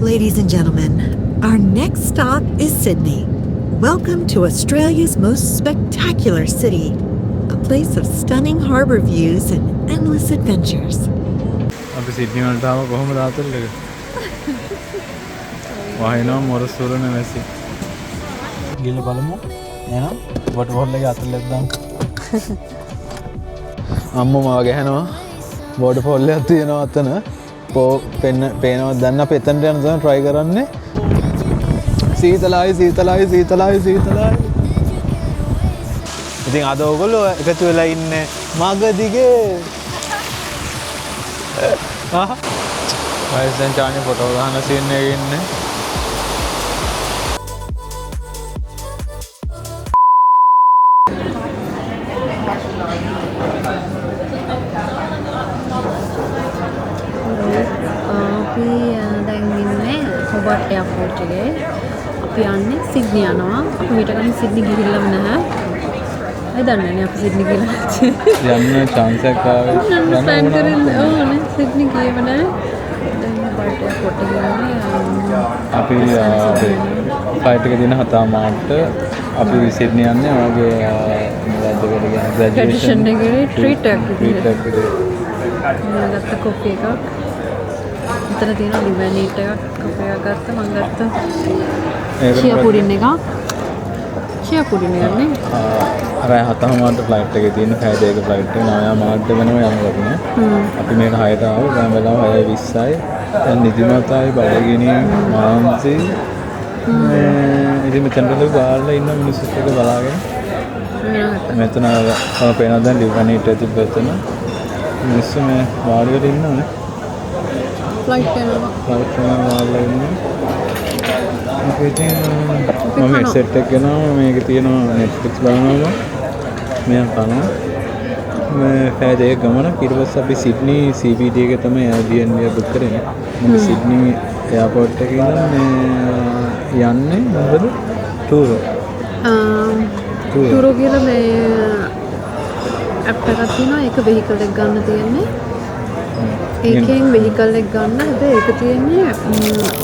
Ladies and gentlemen, our next stop is Sydney. Welcome to Australia's most spectacular city, a place of stunning harbour views and endless adventures. අපි Sydney වලට ආව කොහොමද ආතල් එක? වහිනවා මොරසුරන වැසි. ගිහලා බලමු. එහෙනම් වොටර්ෆෝල් එකේ අතල් එක දාමු. අම්මා මාව ගහනවා. වොටර්ෆෝල් එකක් තියෙනවා අතන. පේනවා දැන් අපි එතනට යන තමයි try කරන්නේ. සීතලයි. ඉතින් අද ඔයගොල්ලෝ එකතු වෙලා ඉන්නේ මග දිගේ. වයසෙන් චානේ ෆොටෝ ගන්න සීන් එකේ ඉන්නේ. අපි දැන් ඉන්නේ හොබර්ට් එයාපෝට් එකේ. අපි යන්නේ සිඩ්නි යනවා. අපි මීට කලින් සිඩ්නි ගිහිල්ලාම නැහැ. අය දන්නේ නැහැ අපි සිඩ්නි ගිහලා යන්න chance එකක් ආවේ. ප්ලෑන් කරන්නේ ඕනේ සිඩ්නි ගියේම නැහැ. දැන් හොබර්ට් එයාපෝට් එකේ යන්නේ. අපි ෆ්ලයිට් එක දින 7:00ට අපි සිඩ්නි යන්නේ. ඔයගේ මොකද්ද කියන්නේ ග්‍රැජුවේෂන් එකේ ට්‍රීට් එකක් විදිහට. ගත්ත කොපි එකක්. මෙතන තියෙන ලිවනීට් එකක් කොපි එකක් ගත්ත මම ගත්ත. චියා පුඩින් එකක්. චියා පුඩින් එකක් නේ. රෑ 7:00ට ෆ්ලයිට් එකේ තියෙන පැය දෙකක ෆ්ලයිට් එක 9:00 වෙනවා යනකොට. අපි මේක 6ට ආවා. දැන් වෙලාව 6:20යි. දැන් නිදිමතයි බඩගිනි මාන්සි. ඉතින් මෙතනට ගාලා ඉන්න මිනිස්සුත් එක බලාගෙන. මෙතන පේනවා දැන් ලිවනීට් එක තිබෙතන. මිනිස්සු මේ වාඩි වෙලා ඉන්නවනේ. ෆ්ලයිට් යනවා. ෆ්ලයිට් එක වාඩිලා ඉන්නේ. මම සෙට් එක ගෙනාවා. මේකේ තියෙනවා Netflix බලනවා. මෙයා කනවා. මේ පැය දෙක ගමනක්. ඊට පස්සේ අපි සිඩ්නි CBD එකේ තමයි Airbnb එක බුක් කරේ. මම සිඩ්නි එයාපෝට් එකේ ඉඳන් මේ යන්නේ මොකද? ටූරෝ කියලා මේ ඇප් එකක් තියෙනවා. ඒක වෙහිකල් එක ගන්න තියෙන්නේ. ඒකෙන් වෙහිකල් එක ගන්න. හැබැයි ඒක තියෙන්නේ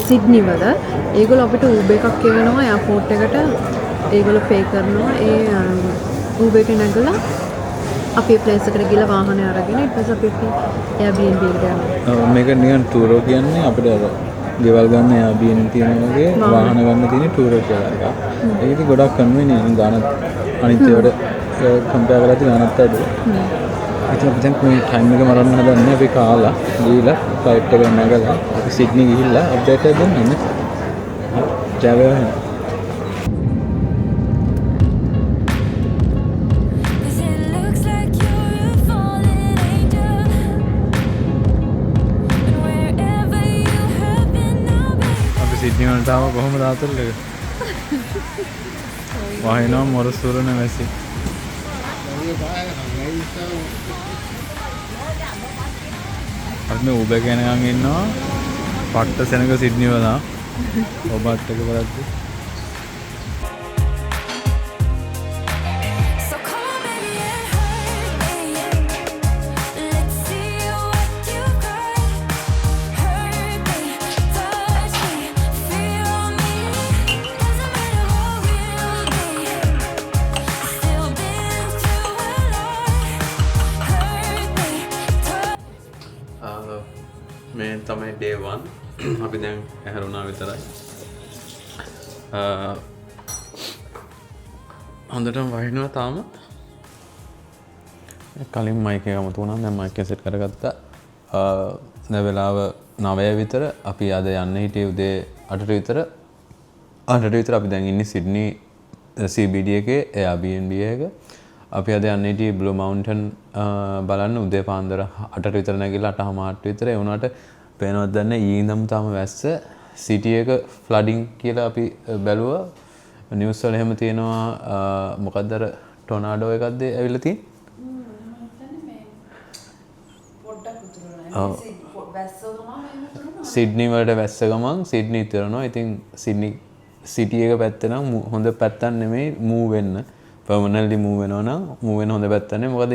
සිඩ්නි වල. ඒගොල්ලෝ අපිට Uber එකක් ගෙවනවා එයාපෝට් එකට. ඒගොල්ලෝ පේ කරනවා. ඒ Uber එක නැගලා අපි ප්ලේස් එකට ගිහලා වාහනේ අරගෙන ඊට පස්සේ අපි Airbnb එකට යනවා. මේක නිකන් ටූරෝ කියන්නේ අපිට අර ගෙවල් ගන්න Airbnb තියෙන වගේ වාහන ගන්න තියෙන ටූරෝ කියලා එකක්. ඒක ඉතින් ගොඩක් කන්වීනියන්ට් ගානක් අනිත් ඒවාට කම්පෙයාර් කරලා තියෙන අනත් අඩු. ඉතින් අපි දැන් මේ ටයිම් එක මරන්න හදන්නේ. අපි කාලා ගිහලා ෆ්ලයිට් එක නැගලා අපි සිඩ්නි ගිහිල්ලා අප්ඩේට් එකක් දෙන්න. ජාවේ වෙනවා. සිඩ්නි වලට ආව කොහොමද ආතල් එක? වහිනවා මොරසුරන වැසි. අපි මේ Uber එක යනකම් ඉන්නවා. පට්ට සෙනඟ සිඩ්නි වල. ඔබත් එක බලද්දි. මේ තමයි day 1. අපි දැන් ඇහැරුණා විතරයි. හොඳටම වහිනවා තාම. කලින් මයික් එක අමතු වුණා. දැන් මයික් එක සෙට් කරගත්තා. දැන් වෙලාව 9 විතර. අපි අද යන්න හිටියේ උදේ 8ට විතර. 8ට විතර අපි දැන් ඉන්නේ සිඩ්නි CBD එකේ Airbnb එක. අපි අද යන්න හිටියේ Blue Mountain බලන්න උදේ පාන්දර 8ට විතර නැගිලා 8:00 විතර. ඒ වුණාට පේනවද දන්නේ ඊයේ ඉඳන් තාම වැස්ස සිටි එක ෆ්ලඩින් කියලා අපි බැලුවා. නිවුස් වල එහෙම තියෙනවා. මොකක්ද අර ටොනාඩෝ එකක්ද ඇවිල්ලා තියෙන්නේ? සිඩ්නි වලට වැස්ස ගමන් සිඩ්නි ඉතරනවා. ඉතින් සිඩ්නි සිටි එක පැත්තේ නම් හොඳ පැත්තක් නෙමෙයි මූව් වෙන්න. පර්මනන්ට්ලි මූව් වෙනවා නම් මූව් වෙන හොඳ පැත්තක් නෙමෙයි. මොකද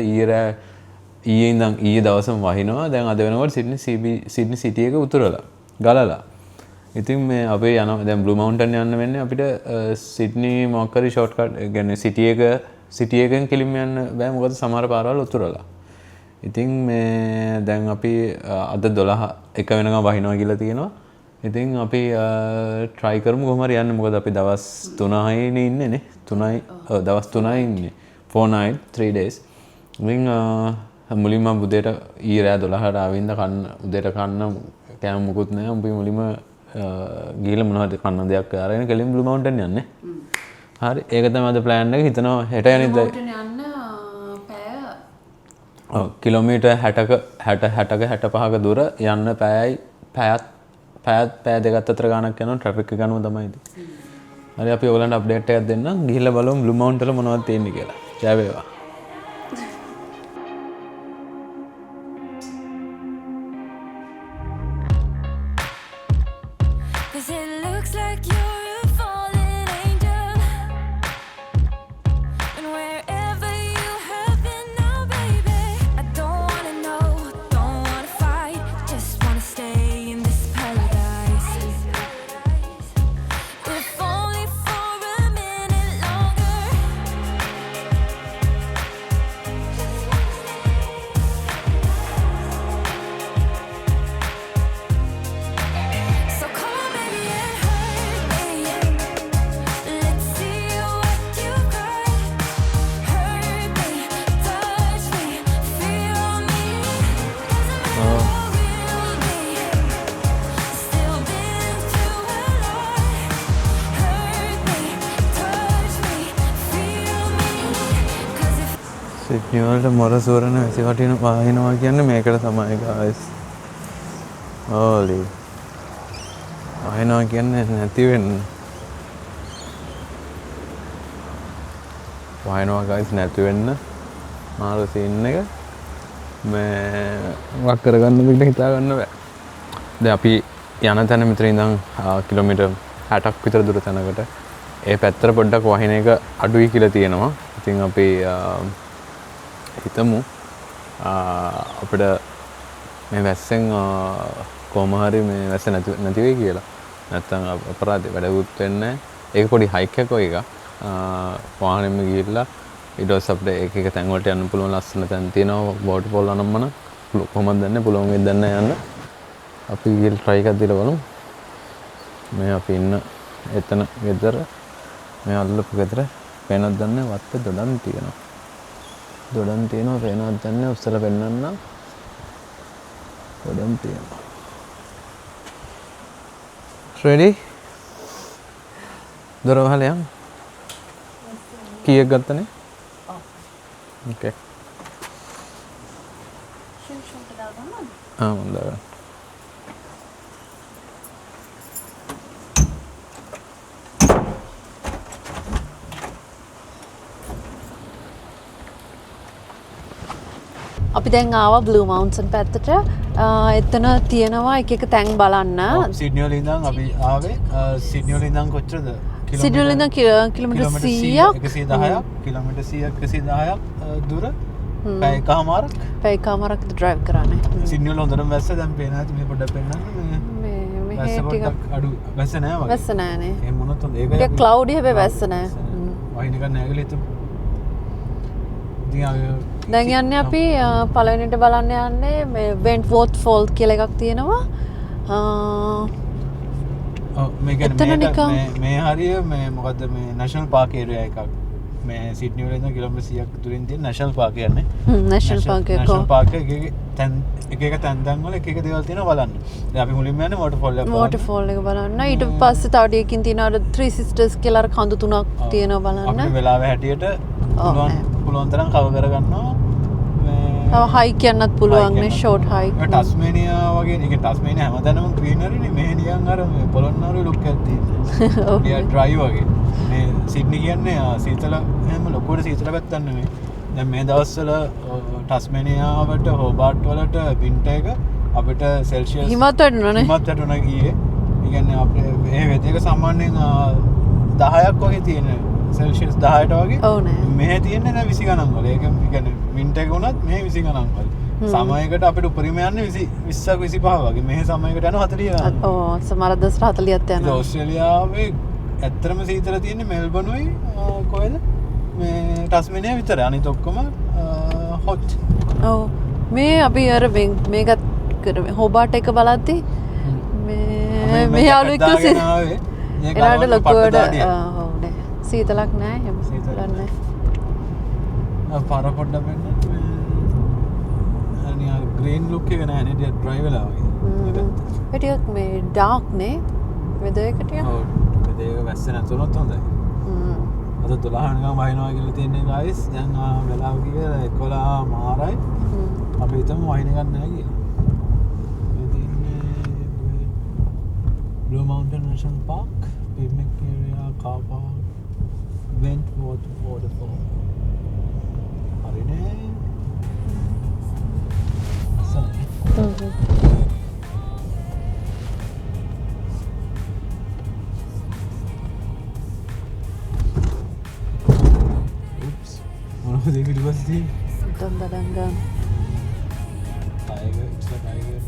ඊයේ දවසම වහිනවා. දැන් අද වෙනකොට සිඩ්නි සිටි එක උතුරලා ගලලා. ඉතින් මේ අපේ යන දැන් බ්ලූ මවුන්ටන් යන්න වෙන්නේ අපිට සිඩ්නි මොකක් හරි ෂෝට්කට් ඒ කියන්නේ සිටි එකෙන් කෙලින්ම යන්න බෑ මොකද සමහර පාරවල් උතුරලා. ඉතින් මේ දැන් අපි අද 12 එක වෙනකම් වහිනවා කියලා තියෙනවා. ඉතින් අපි try කරමු කොහොම හරි යන්න මොකද අපි දවස් 3යි ඉන්නේ නේ. 3යි දවස් 3යි ඉන්නේ. 4 night 3 days. ඉතින් මුලින්ම උදේට ඊරෑ 12ට ආවින්ද කන්න උදේට කන්න කෑම මුකුත් නැහැ. උඹ මුලින්ම ගිහලා මොනවද කන්න දෙයක් අරගෙන කෙලින් බ්ලූ මවුන්ටන් යන්නේ. හරි ඒක තමයි අද plan එක. හිතනවා හෙට යන්නේ යන්න ඔව් කිලෝමීටර් 60ක 65ක දුර යන්න පැය දෙකක් අතර ගානක් යනවා ට්‍රැෆික් එක ගන්නව තමයි ඉතින්. හරි අපි ඔයගලන්ට අප්ඩේට් එකක් දෙන්නම්. ගිහිල්ලා බලමු බ්ලූ මවුන්ටන් වල මොනවද තියෙන්නේ කියලා. ජය වේවා. සිඩ්නි වලට මොරසූරන වැසි වටින වහිනවා කියන්නේ මේකට තමයි guys. ඕලි. වහිනවා කියන්නේ නැති වෙන්න. වහිනවා guys නැති වෙන්න. මාරු සීන් එක මේ වක් කරගන්න දෙන්න හිතා ගන්න බෑ. දැන් අපි යන තැන මෙතන ඉඳන් කිලෝමීටර් 60ක් විතර දුර තැනකට ඒ පැත්තට පොඩ්ඩක් වහින එක අඩුයි කියලා තියෙනවා. ඉතින් අපි හිතමු අපිට මේ වැස්සෙන් කොහොම හරි මේ වැස්ස නැති වෙයි කියලා. නැත්තම් අපරාධ වැඩකුත් වෙන්නේ නැහැ. ඒක පොඩි හයික් එකක් වගේ එකක්. වාහනෙම ගිහිල්ලා ඊට පස්සේ අපිට එක එක තැන් වලට යන්න පුළුවන් ලස්සන තැන් තියෙනවා. වෝටර්ෆෝල් අනම්මන කොහොමද දන්නේ පුළුවන් වෙයිද දන්නේ යන්න. අපි ගිහින් try එකක් දීලා බලමු. මේ අපි ඉන්න එතන ගෙදර මේ අල්ලපු ගෙදර පේනවද දන්නේ වත්තේ දොඩම් තියෙනවා. දොඩම් තියෙනවා පේනවද දන්නේ උස්සලා පෙන්නන්න. දොඩම් තියෙනවා. ready? දොර වහලා යන්න. කීයක් ගත්තනේ? ඔව්. okay. ෂුන්ට දාගන්නද? මම දාගන්න. අපි දැන් ආවා බ්ලූ මවුන්ටන් පැත්තට. එතන තියෙනවා එක එක තැන් බලන්න. සිඩ්නි වල ඉඳන් අපි ආවේ සිඩ්නි වල ඉඳන් කොච්චරද? සිඩ්නි වල ඉඳන් කිලෝමීටර් 100ක් 110ක් කිලෝමීටර් 100ක් 110ක් දුර පැය එකමාරක් විතර ඩ්‍රයිව් කරන්නේ. සිඩ්නි වල හොඳටම වැස්ස දැන් පේනවා. ඇති මේ පොඩ්ඩක් පෙන්නන්න මේ වැස්ස පොඩ්ඩක් අඩු වැස්ස නෑ වගේ. වැස්ස නෑනේ. එහෙම මොනොත් හොඳ ඒක ටික ක්ලවුඩි හැබැයි වැස්ස නෑ. වහින එක නෑ කියලා හිතමු. දැන් යන්නේ අපි පළවෙනිට බලන්න යන්නේ මේ වෙන්ට්වෝත් ෆෝල් කියලා එකක් තියෙනවා. මේ කියන්නේ මේ හරිය මේ මොකද්ද මේ නැෂනල් පාක් ඒරියා එකක්. මේ සිඩ්නි වල ඉඳන් කිලෝමීටර් 100ක් දුරින් තියෙන නැෂනල් පාක් කියන්නේ. නැෂනල් පාක් එක. නැෂනල් පාක් එකේ එක තැන් වල එක දේවල් තියෙනවා බලන්න. දැන් අපි මුලින්ම යන්නේ වෝටර්ෆෝල් එක බලන්න. වෝටර්ෆෝල් එක බලන්න. ඊට පස්සේ තව ටිකකින් තියෙනවා ත්‍රී සිස්ටර්ස් කියලා අර කඳු තුනක් තියෙනවා බලන්න. අපේ වෙලාවේ හැටියට පුළුවන් තරම් කවර් කරගන්නවා. තව හයික් යන්නත් පුළුවන් නේ ෂෝට් හයික්. ටස්මේනියා වගේ ඒක ටස්මේනියා හැමදාම ග්‍රීනරි නේ මේ නිකන් අර මේ පොළොන්නරුවේ ලුක් එකක් තියෙනවා. ඔව්. ඩ්‍රයි වගේ. මේ සිඩ්නි කියන්නේ සීතල හැම ලොකුවට සීතල පැත්තක් නෙමෙයි. දැන් මේ දවස්වල ටස්මේනියාවට හෝබාට් වලට වින්ටර් එක අපිට සෙල්සියස් හිමත් වැටුණානේ. හිමත් වැටුණා ගියේ. ඒ කියන්නේ අපේ මේ වෙදේක සාමාන්‍යයෙන් 10ක් වගේ තියෙනවා. සෙල්සියස් 10ට වගේ. ඔව් නේ. මෙහෙ තියෙන්නේ නෑ 20 ගණන් වල. ඒක කියන්නේ වින්ටර් එක උනත් මෙහෙ 20 ගණන් වල. සමයකට අපිට උපරිම යන්නේ 20ක් 25 වගේ. මෙහි සමයකට යනවා 40 ගන්න. ඔව් සමහර දවස් 40ක් යනවා. ඕස්ට්‍රේලියාවේ ඇත්තටම සීතල තියෙන්නේ මෙල්බනුයි කොහෙද? මේ ටස්මේනියා විතරයි. අනිත ඔක්කොම හොට්. ඔව් මේ අපි අර මේකත් හොබාට් එක බලද්දි මේ යාළුවෙක් කිව්සේ එයාට ලොකුවට ඔව් නේ සීතලක් නෑ එහෙම සීතලක් නෑ. පාර පොඩ්ඩක් වෙන්න. අනියා ග්‍රීන් ලුක් එක නෑ නේ ඩ්‍රයිව් වෙලා වගේ. ඒ ටිකක් මේ ඩාර්ක් නේ වෙදර් එක ටික. ඔව් වෙදර් එක වැස්ස නැතුනොත් හොඳයි. අද 12 නිකන් වහිනවා කියලා තියන්නේ ගයිස්. දැන් වෙලාව කිව්වේ 11 මාරයි. අපි හිතමු වහින ගන්න නැහැ කියලා. මේ තියන්නේ Blue Mountain National Park, picnic area, car park, Wentworth waterfall. හරිනේ. මොනවද ඒක ඊට පස්සේ දන් tiger it's a tiger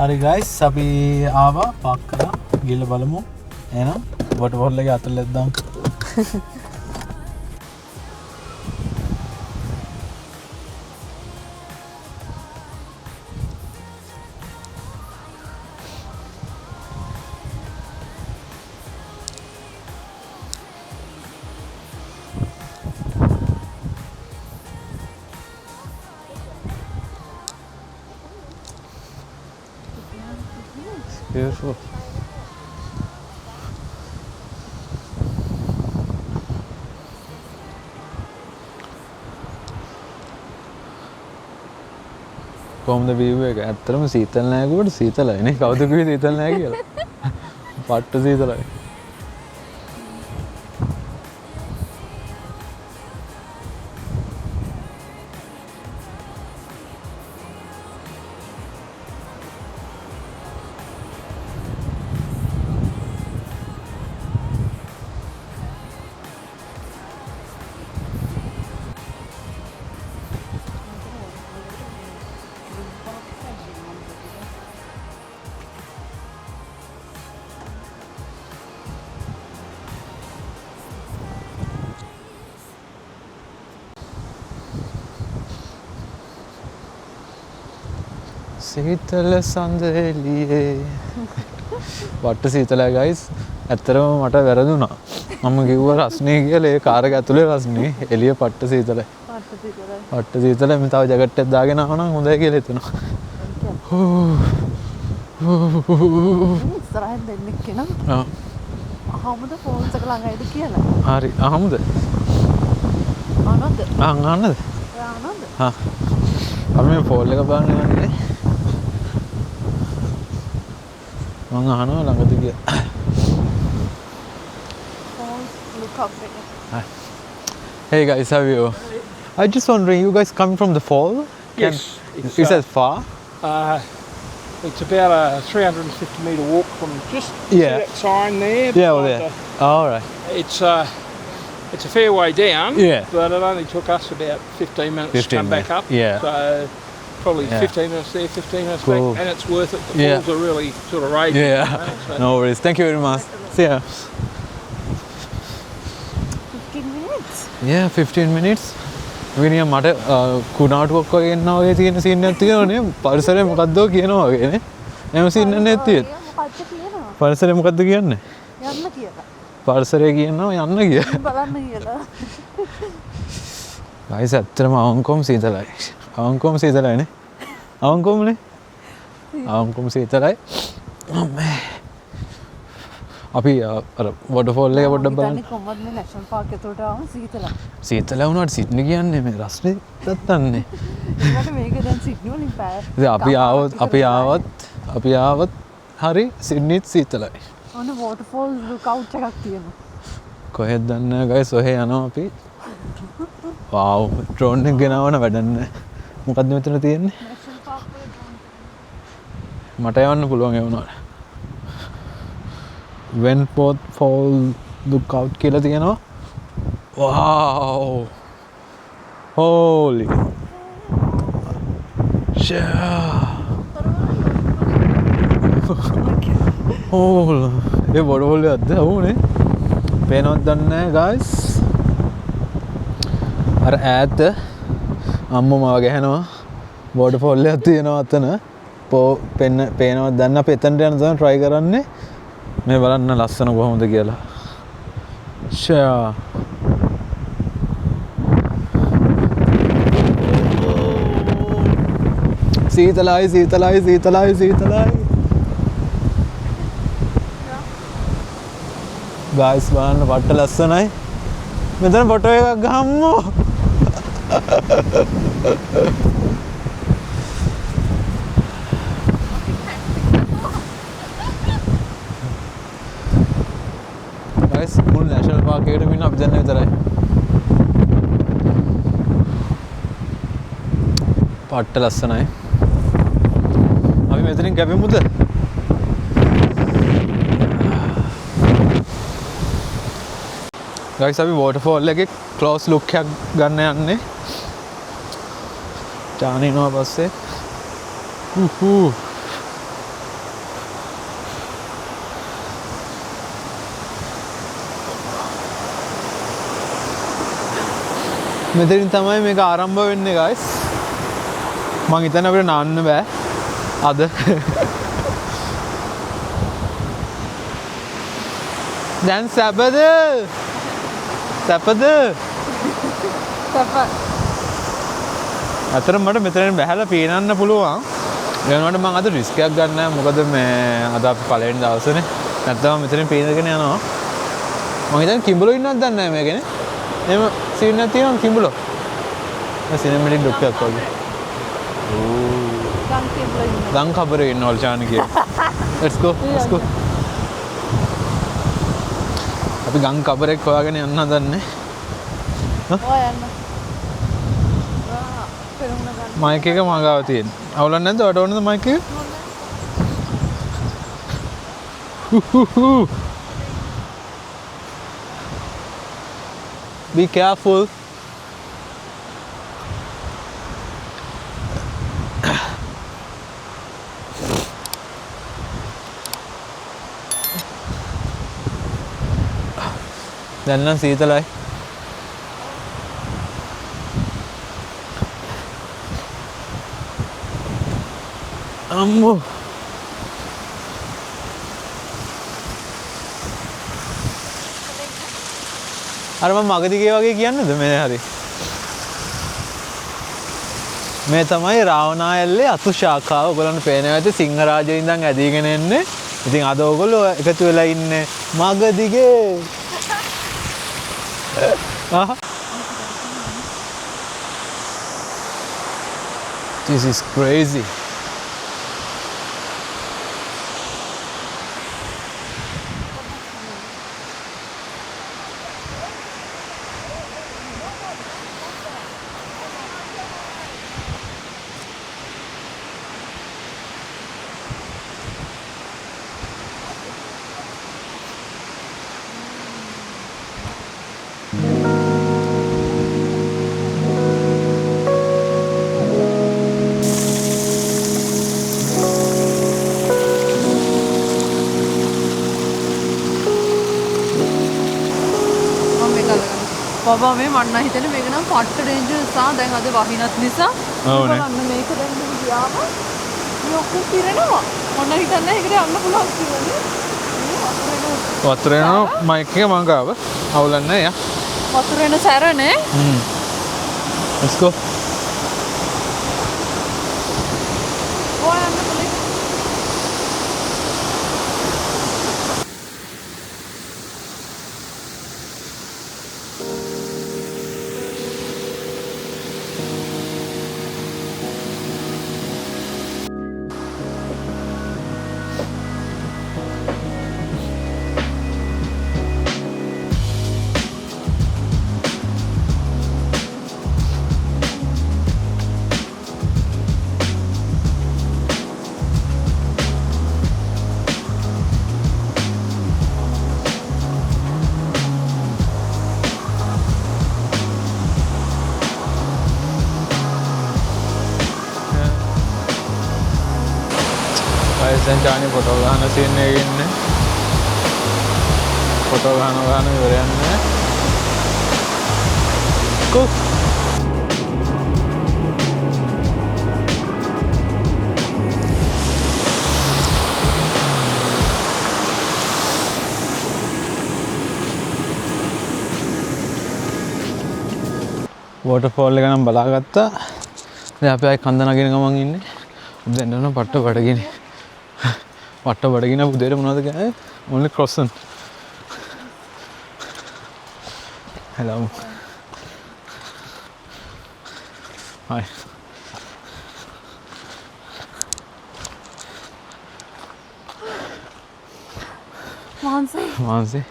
හරි ගයිස් අපි ආවා පාක් කරා ගිහලා බලමු එහෙනම් වොටර්ෆෝල් එකේ අතලෙත් දාමු beautiful. කොහොමද view එක? ඇත්තටම සීතල නැහැ කිව්වට සීතලයි නේ. කවුද කිව්වේ සීතල නැහැ කියලා? පට්ට සීතලයි. සීතල සඳෙලියේ වට්ට සීතලයි ගයිස්. ඇත්තටම මට වැරදුනා. මම කිව්වා රස්නේ කියලා ඒ කාර් එක ඇතුලේ රස්නේ. එළිය පට්ට සීතලයි. පට්ට සීතලයි. මම තව ජැකට් එකක් දාගෙන ආව නම් හොඳයි කියලා හිතුණා. ඉස්සරහින් දෙන්නෙක් කෙනා. අහමුද ෆෝන්ස් එක ළඟයිද කියලා. හරි අහමුද? ආනන්ද. ආනන්ද. ආනන්ද. හා. අපි මේ ෆෝල් එක බලන්න යන්නේ. මම අහනවා ළඟද කියලා. Look up there. Hey guys, how are you? I just wondering, you guys coming from the fall? Yes. Is that far? It's about a 350 metre walk from just see that sign there. Yeah, well, there. All right. It's a fair way down. Yeah. But it only took us about 15 minutes to come back up. Yeah. So probably 15 minutes there, 15 minutes cool. back, and it's worth it. The falls are really sort of raging. Yeah. You know, so. No worries. Thank you very much. See ya. 15 minutes. Yeah, 15 minutes. විනිය මට කුණාටුවක් වගේ එනවා වගේ තියෙන scene එකක් තියෙනවනේ. පරිසරය මොකද්ද කියනවා වගේ නේ. එහෙම සීන් එකක් තියෙන. මොකක්ද කියනවා? පරිසරය මොකද්ද කියන්නේ? යන්න කියලා. පරිසරය කියනවා යන්න කියලා. බලන්න කියලා. ගයිස් ඇත්තටම අවංකවම සීතලයි. අවංකවම සීතලයිනේ. අවංකවමනේ. අවංකවම සීතලයි. අම්මේ. අපි අර වොටර්ෆෝල් එක පොඩ්ඩක් බලන්න. කොහොමද මේ නැෂනල් පාක් එතකොට ආවම සීතලයි. සීතල වුණාට සිඩ්නි කියන්නේ මේ රස්නේ නැත්තන්නේ. ඒකට මේක දැන් සිඩ්නි වලින් පැය. ඉතින් අපි ආවොත් හරි සිඩ්නිත් සීතලයි. ඔන්න වෝටර්ෆෝල් ලුක්අවුට් එකක් තියෙනවා. කොහෙද දන්නේ නැහැ guys ඔහෙ යනවා අපි. wow drone එක ගෙනවන වැඩක් නැහැ. මොකද්ද මෙතන තියෙන්නේ? මට යවන්න පුළුවන් ඒ වුණාට. Wentworth Fall lookout කියලා තියෙනවා. wow holy ඕල් ඒ බොඩවොල්ලේ අද්ද වුනේ පේනවද දන්නේ නැහැ guys අර ඈත අම්මෝ මාව ගහනවා වෝටර්ෆෝල් එකක් තියෙනවා අතන පේනවද දන්නේ අපි එතනට යන තමයි try කරන්නේ මේ බලන්න ලස්සන කොහොමද කියලා ෂා සීතලයි සීතලයි සීතලයි සීතලයි guys බලන්න පට්ට ලස්සනයි මෙතන ෆොටෝ එකක් ගහම්මු guys මුල් නැෂනල් පාක් එකට මින් අපි දැන් විතරයි පට්ට ලස්සනයි අපි මෙතනින් කැපෙමුද guys අපි waterfall එකේ close look එකක් ගන්න යන්නේ ජානිනවා පස්සේ මෙතනින් තමයි මේක ආරම්භ වෙන්නේ guys මං හිතන්නේ අපිට නාන්න බෑ අද දැන් සැපද සැපද සැප අතර මට මෙතනින් බැහැලා පීනන්න පුළුවන් ඒ වුණාට මම අද රිස්ක් එකක් ගන්න නැහැ මොකද මේ අද අපි පළවෙනි දවසනේ නැත්නම් මෙතනින් පීනගෙන යනවා මම හිතන්නේ කිඹුලෝ ඉන්නවද දන්නේ නැහැ මේකනේ එහෙම සීන් එකක් තියෙනවා කිඹුලෝ මේ සිනමැටික් ඩොක් එකක් වගේ ගම් කබරේ ඉන්නවල් චානකිය let's go අපි ගම් කබරෙක් හොයාගෙන යන්න හදන්නේ මයික් එක මගාව තියෙන අවුලක් නැද්ද ඔයාලට ඕනද මයික් එක be careful දැන් නම් සීතලයි අම්මෝ අර මම මගදිගේ වගේ කියන්නද මේ හරි මේ තමයි රාවණායල්ලේ අතු ශාඛාව ඔයගොල්ලන්ට පේනවා ඇති සිංහරාජේ ඉඳන් ඇදීගෙන එන්නේ ඉතින් අද ඔයගොල්ලෝ එකතු වෙලා ඉන්නේ මගදිගේ This is crazy. බබා මේ මන්න හිතන්නේ මේක නම් පට්ට ඩේන්ජර් නිසා දැන් අද වහිනත් නිසා ඔව්නේ බලන්න මේක දැන් ගියාම මේ ඔක්කොම පිරෙනවා මන්න හිතන්නේ ඒකට යන්න පුළුවන් කියලා වතුර එනවා මයික් එක මං ගාව අවුලක් නැහැ යා වතුර එන සැරනේ let's go ඔයන්න පුළුවන් ලස්සන චානි ෆොටෝ ගන්න සීන් එකේ ඉන්නේ. ෆොටෝ ගන්න ඉවර යන්නේ. කො වෝටර්ෆෝල් එක නම් බලාගත්තා. දැන් අපි ආයි කන්ද නගින ගමන් ඉන්නේ. දැන් නෝ පට්ට බඩගිනි. පට්ට බඩගින උදේට මොනවද කියන්නේ? only croissant. hello. hi. මාන්සේ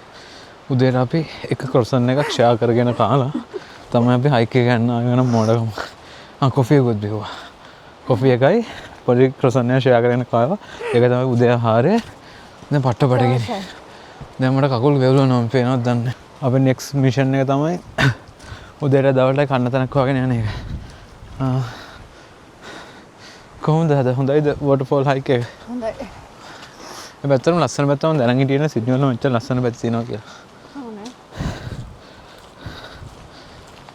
උදේට අපි එක croissant එකක් ෂෙයා කරගෙන කාලා තමයි අපි හයික් එක යන්න ආගෙන මොඩගම. කොෆි එකකුත් බිව්වා. කොෆි එකයි පොඩි croissant එකක් ෂෙයා කරගෙන කාවා. ඒක තමයි උදේ ආහාරය. දැන් පට්ට බඩගිනි. දැන් මට කකුල් වේලුණා මම පේනවද දන්නේ. අපේ next mission එක තමයි උදේට දවල්ට කන්න තැනක් හොයාගෙන යන එක. කොහොමද හොඳයිද waterfall hike එක? හොඳයි. ඒ පැත්තම ලස්සන පැත්තම දැනන් හිටියේ සිඩ්නි වල මෙච්චර ලස්සන පැත්ත තියෙනවා කියලා.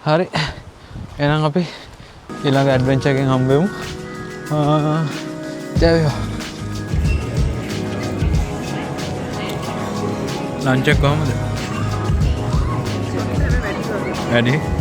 හරි එහෙනම් අපි ඊළඟ ඇඩ්වෙන්චර් එකෙන් හම්බ වෙමු. ජය වේවා. ලන්ච් එක කොහමද? වැඩි.